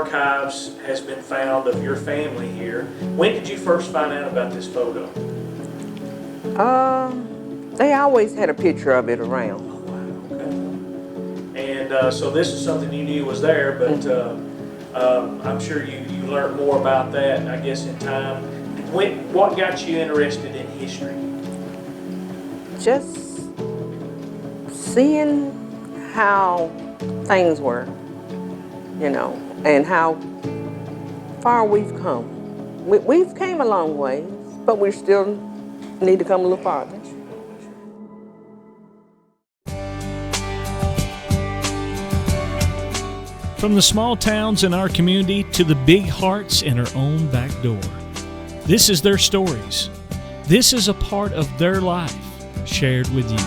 archives has been found of your family here. When did you first find out about this photo? They always had a picture of it around. Oh, wow, okay. And so this is something you knew was there, but I'm sure you learned more about that, I guess, in time. What got you interested in history? Just seeing how things were, you know, and how far we've come. We've came a long way, but we still need to come a little farther. From the small towns in our community to the big hearts in our own back door. This is their stories. This is a part of their life shared with you.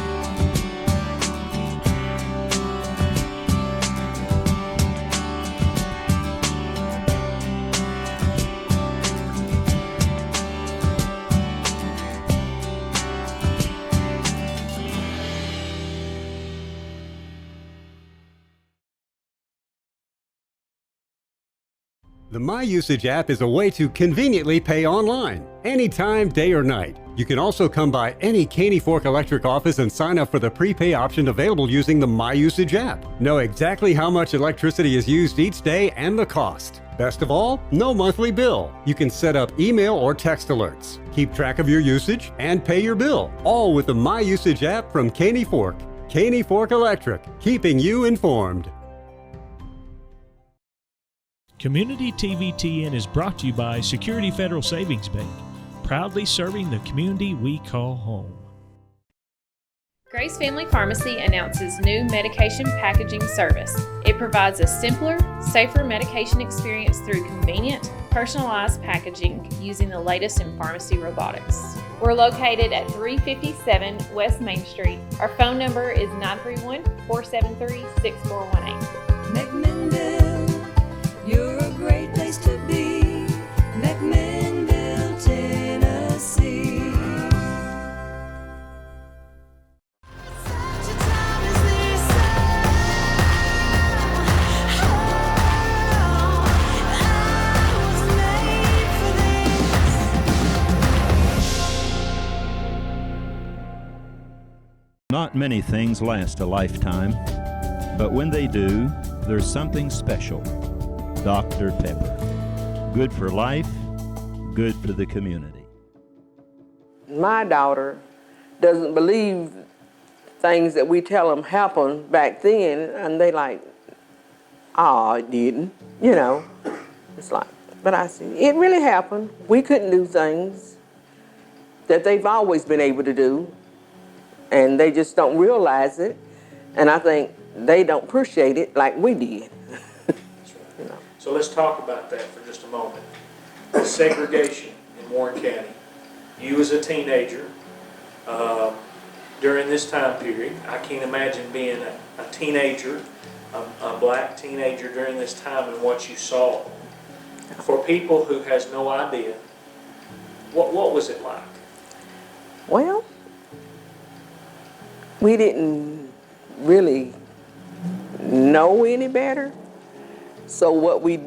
The My Usage app is a way to conveniently pay online, anytime, day or night. You can also come by any Caney Fork Electric office and sign up for the prepay option available using the My Usage app. Know exactly how much electricity is used each day and the cost. Best of all, no monthly bill. You can set up email or text alerts, keep track of your usage, and pay your bill, all with the My Usage app from Caney Fork. Caney Fork Electric, keeping you informed. Communitytvtn is brought to you by Security Federal Savings Bank, proudly serving the community we call home. Grace Family Pharmacy announces new medication packaging service. It provides a simpler, safer medication experience through convenient, personalized packaging using the latest in pharmacy robotics. We're located at 357 West Main Street. Our phone number is 931-473-6418. You're a great place to be, McMinnville, Tennessee. Such a time as this, I was made for this. Not many things last a lifetime, but when they do, there's something special. Dr. Pepper. Good for life, good for the community. My daughter doesn't believe things that we tell them happened back then, and they like, oh, it didn't, you know. It's like, but I see, it really happened. We couldn't do things that they've always been able to do, and they just don't realize it, and I think they don't appreciate it like we did. So let's talk about that for just a moment. Segregation in Warren County. You as a teenager, during this time period, I can't imagine being a teenager, a black teenager during this time and what you saw. For people who has no idea, what was it like? Well, we didn't really know any better. So what we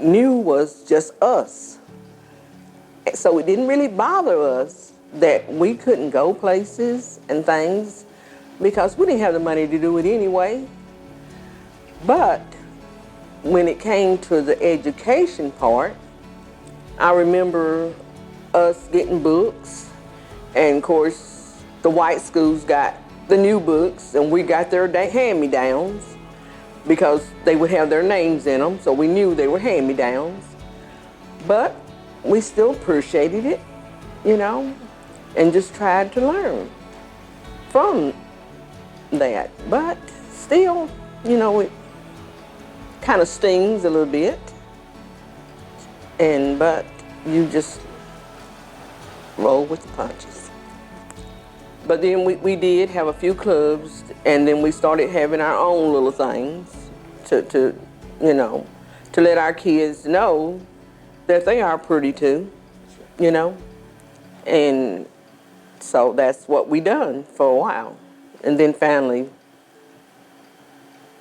knew was just us. So it didn't really bother us that we couldn't go places and things because we didn't have the money to do it anyway. But when it came to the education part, I remember us getting books, and of course the white schools got the new books and we got their hand-me-downs, because they would have their names in them, so we knew they were hand-me-downs. But we still appreciated it, you know, and just tried to learn from that. But still, you know, it kind of stings a little bit, but you just roll with the punches. But then we did have a few clubs, and then we started having our own little things to you know, to let our kids know that they are pretty too, you know. And so that's what we done for a while. And then finally,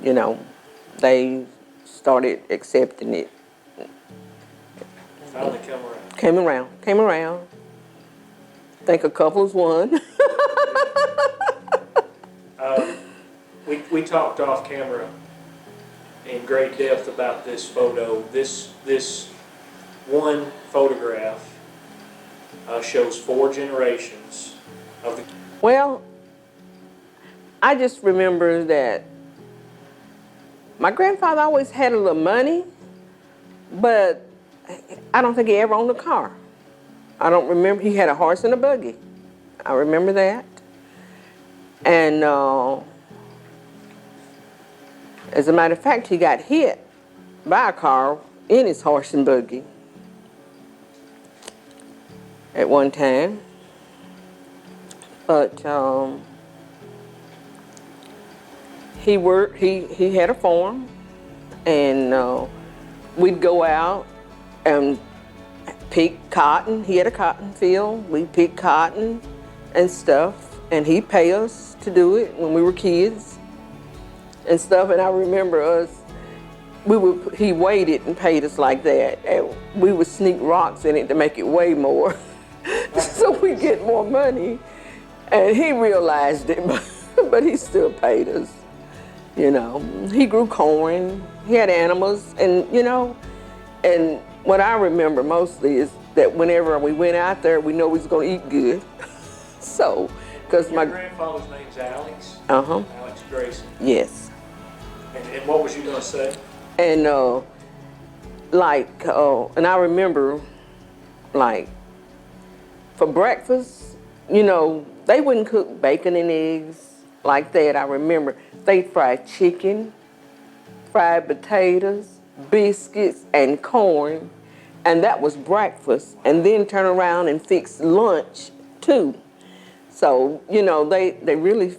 you know, they started accepting it Finally come around. Came around. Think a couple's won. We talked off camera in great depth about this photo. This one photograph shows 4 generations of the. Well, I just remember that my grandfather always had a little money, but I don't think he ever owned a car. I don't remember. He had a horse and a buggy. I remember that. And as a matter of fact, he got hit by a car in his horse and buggy at one time. But he worked. He had a farm, and we'd go out and pick cotton. He had a cotton field. We'd pick cotton and stuff, and he'd pay us to do it when we were kids and stuff. And I remember us, he weighed it and paid us like that. And we would sneak rocks in it to make it weigh more so we'd get more money. And he realized it, but he still paid us. You know, he grew corn, he had animals, and and what I remember mostly is that whenever we went out there, we know we was gonna eat good. So, because Your grandfather's name's Alex? Uh-huh. Alex Grayson. Yes. And what was you gonna say? And and I remember, like, for breakfast, they wouldn't cook bacon and eggs like that. I remember they'd fry chicken, fried potatoes, biscuits, and corn, and that was breakfast. And then turn around and fix lunch too. So they really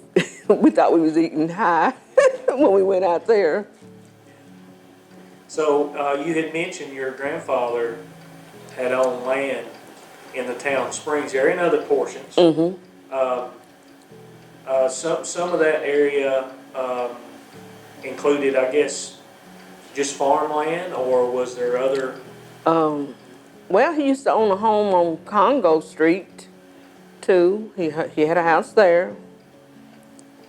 we thought we was eating high when we went out there. So you had mentioned your grandfather had owned land in the town Springs area and other portions. Mm-hmm. Some of that area included, I guess, just farmland, or was there other? Well, he used to own a home on Congo Street, too. He had a house there,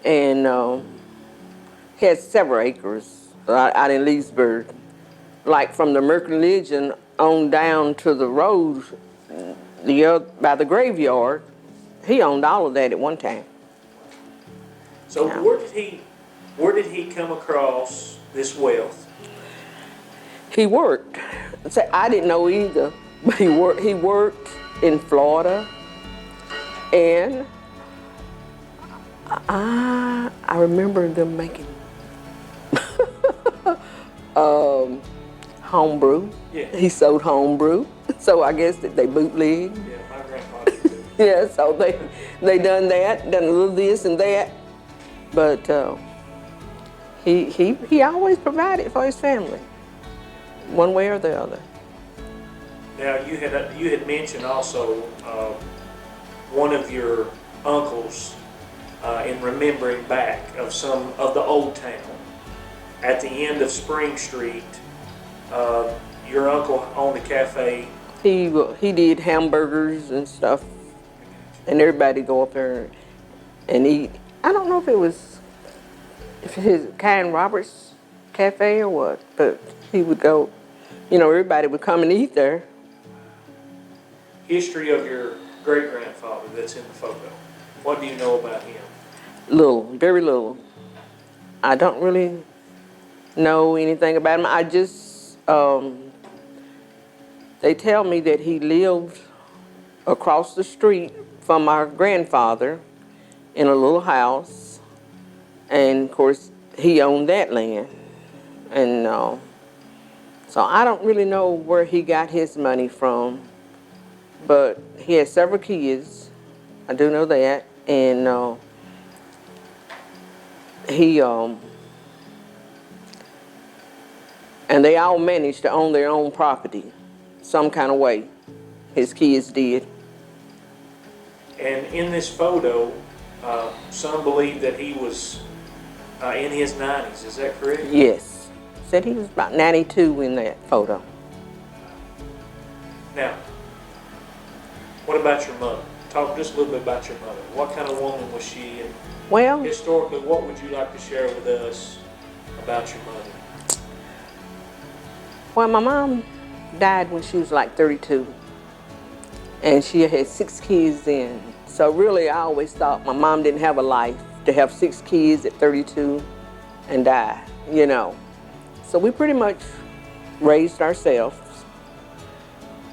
and he had several acres out in Leesburg, like from the Mercury Legion on down to the road by the graveyard. He owned all of that at one time. So Yeah. where did he come across this wealth? He worked. So I didn't know either, but he worked in Florida, and I remember them making homebrew. Yeah. He sold homebrew, so I guess that they bootlegged. Yeah, my grandfather did too. Yeah, so they done that, done a little this and that, but he always provided for his family, one way or the other. Now you had mentioned also one of your uncles in remembering back of some of the old town at the end of Spring Street. Your uncle owned a cafe. He did hamburgers and stuff, and everybody go up there and eat. I don't know if it was his Kyan Roberts Cafe or what, but he would go. Everybody would come and eat there. History of your great-grandfather that's in the photo. What do you know about him? Little, very little. I don't really know anything about him. I just, they tell me that he lived across the street from our grandfather in a little house. And of course, he owned that land. And so I don't really know where he got his money from, but he had several kids. I do know that. And and they all managed to own their own property some kind of way. His kids did. And in this photo, some believe that he was in his 90s. Is that correct? Yes. Said he was about 92 in that photo. Now, what about your mother? Talk just a little bit about your mother. What kind of woman was she? And Well, historically, what would you like to share with us about your mother? well, my mom died when she was like 32, and she had 6 kids then. So really, I always thought my mom didn't have a life to have 6 kids at 32 and die, you know. So we pretty much raised ourselves.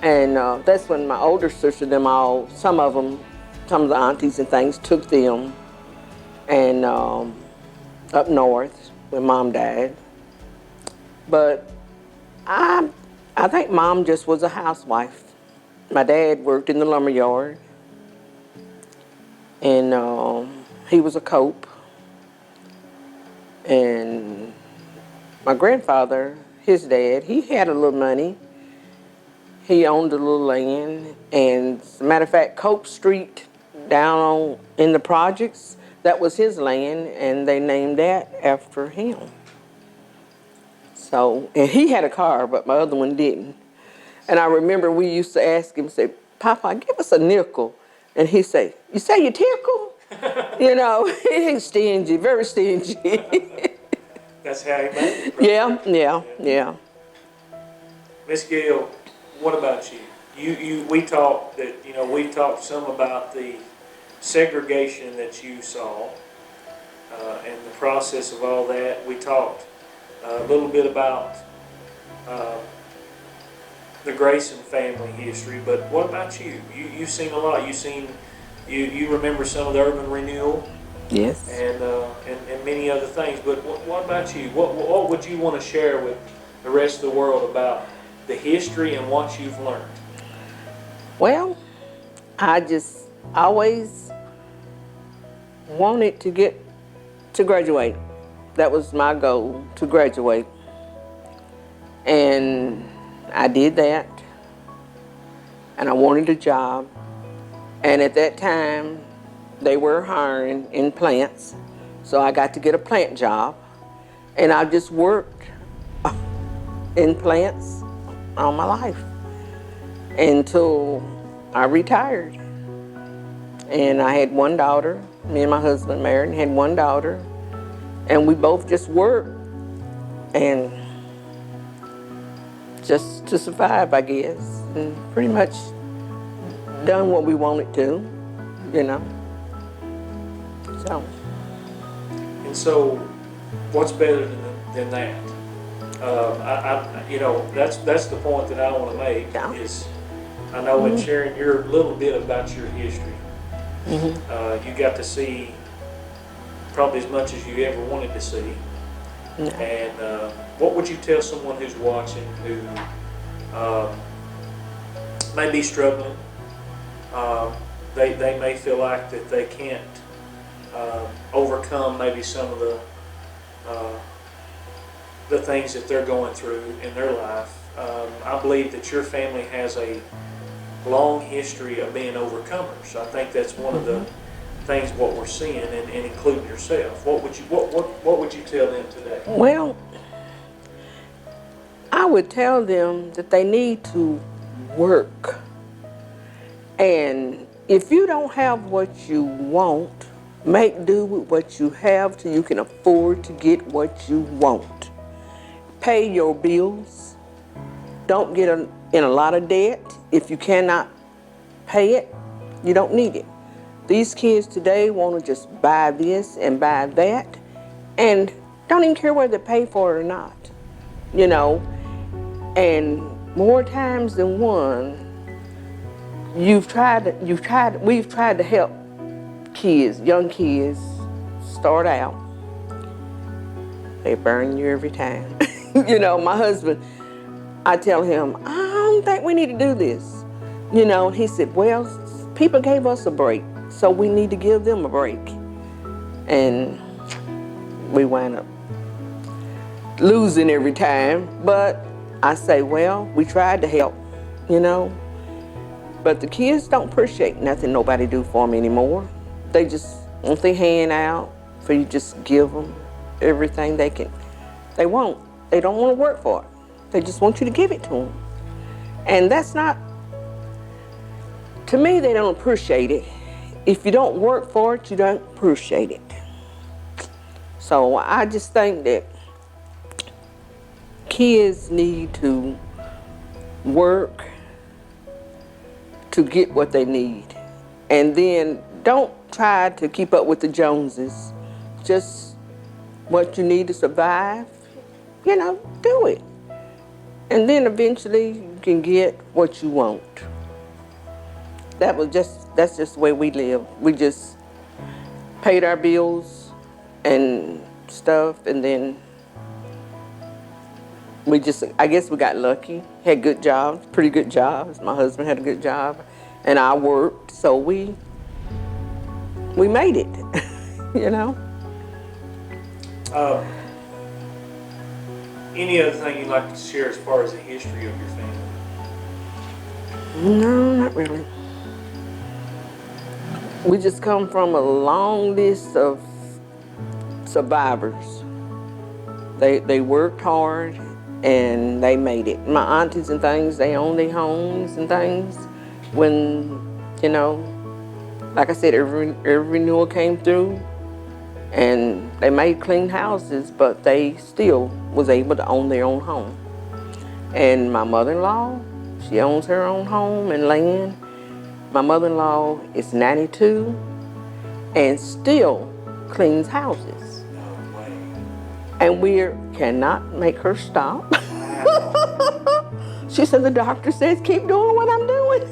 And that's when my older sister, some of the aunties and things took them and up north when mom died. But I think mom just was a housewife. My dad worked in the lumber yard, and he was a cope. And my grandfather, his dad, he had a little money. He owned a little land, and as a matter of fact, Cope Street down in the projects, that was his land, and they named that after him. So, and he had a car, but my other one didn't. And I remember we used to ask him, say, Papa, give us a nickel. And he'd say, you say you tickle? You know, he's stingy, very stingy. That's how he made it. Yeah. Miss Gail, what about you? We talked some about the segregation that you saw and the process of all that. We talked a little bit about the Grayson family history, but what about you? You've seen a lot. You remember some of the urban renewal. Yes. And many other things. But what about you? What would you want to share with the rest of the world about the history and what you've learned? Well, I just always wanted to graduate. That was my goal, to graduate. And I did that. And I wanted a job. And at that time, they were hiring in plants. So I got to get a plant job. And I just worked in plants all my life until I retired. And I had one daughter. Me and my husband married and had one daughter. And we both just worked and just to survive, I guess. And pretty much done what we wanted to, you know. So. And so, what's better than that? That's the point that I want to make. Yeah. Is I know in sharing your little bit about your history, you got to see probably as much as you ever wanted to see. No. And what would you tell someone who's watching who may be struggling? They may feel like that they can't overcome maybe some of the things that they're going through in their life. I believe that your family has a long history of being overcomers. I think that's one of the things what we're seeing, and including yourself. What would you tell them today? Well, I would tell them that they need to work. And if you don't have what you want, make do with what you have till you can afford to get what you want. Pay your bills. Don't get in a lot of debt. If you cannot pay it, you don't need it. These kids today want to just buy this and buy that and don't even care whether they pay for it or not, you know. And more times than one, we've tried to help kids, young kids, start out. They burn you every time. You know, my husband, I tell him, I don't think we need to do this. You know, he said, well, people gave us a break, so we need to give them a break. And we wind up losing every time. But I say, well, we tried to help, you know. But the kids don't appreciate nothing nobody do for them anymore. They just want their hand out for you just give them everything they can. They won't. They don't want to work for it. They just want you to give it to them. And that's not to me, they don't appreciate it. If you don't work for it, you don't appreciate it. So I just think that kids need to work to get what they need. And then don't try to keep up with the Joneses. Just what you need to survive, do it. And then eventually you can get what you want. That's just the way we live. We just paid our bills and stuff, and then I guess we got lucky, had good jobs, pretty good jobs. My husband had a good job, and I worked, so we made it, Any other thing you'd like to share as far as the history of your family? No, not really. We just come from a long list of survivors. They worked hard and they made it. My aunties and things, they owned their homes and things. When, like I said, every renewal came through and they made clean houses, but they still was able to own their own home. And my mother-in-law, she owns her own home and land. My mother-in-law is 92 and still cleans houses. No way. And we cannot make her stop. She said, the doctor says, keep doing what I'm doing,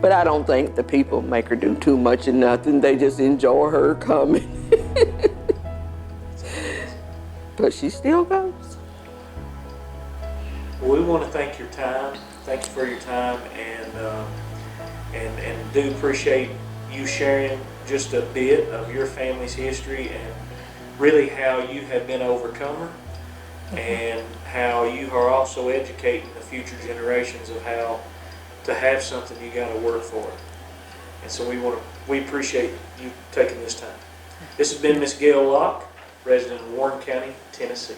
But I don't think the people make her do too much of nothing. They just enjoy her coming. But she still goes. Well, we want to thank your time. Thank you for your time, and do appreciate you sharing just a bit of your family's history and really how you have been overcomer and how you are also educating the future generations of how to have something you got to work for. And so we appreciate you taking this time. This has been Miss Gail Locke, resident of Warren County, Tennessee.